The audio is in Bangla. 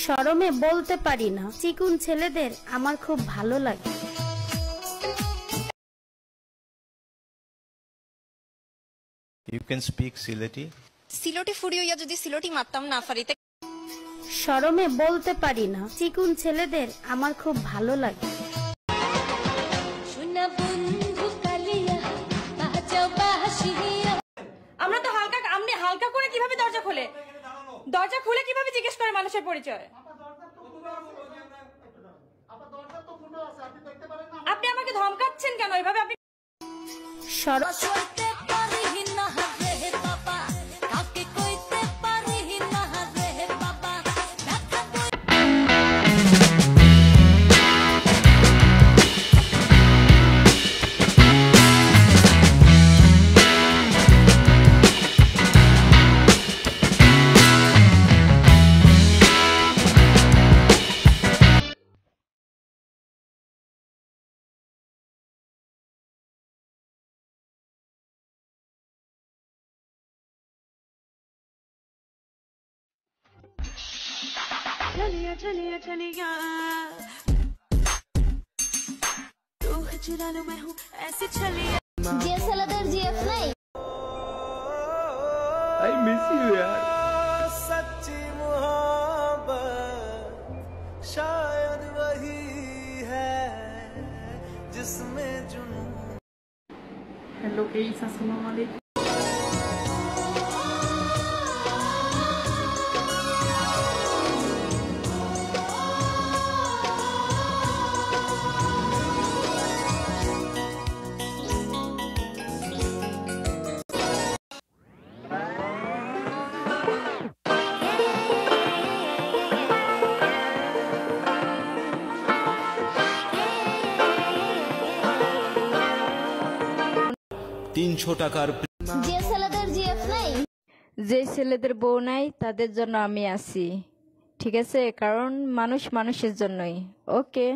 শরমে বলতে পারি না, চিকুন ছেলেদের আমার খুব ভালো লাগে। You can speak Sileti. সিলোটি ফুড়ি হইয়া যদি সিলোটি মারতাম না ফারিতে। শরমে বলতে পারি না, চিকুন ছেলেদের আমার খুব ভালো লাগে। আমরা তো আপনি হালকা করে কিভাবে দরজা খোলে? দরজা খুলে কিভাবে জিজ্ঞেস করে মানুষের পরিচয়? আপনি আমাকে ধমকাচ্ছেন কেন এভাবে? আপনি चलिया चलिया चलिया तू हिजरान में हूँ ऐसे चलिया যে ছেলেদের জিএফ নাই। I miss you यार। सच्ची मोहब्बत शायद वही है जिसमें जुनून। हेलो गाइस, अस्सलाम वालेकुम। যে ছেলেদের জিএফ নাই, যে ছেলেদের বউ নাই তাদের জন্য আমি আছি, ঠিক আছে? কারণ মানুষ মানুষের জন্যই। ওকে।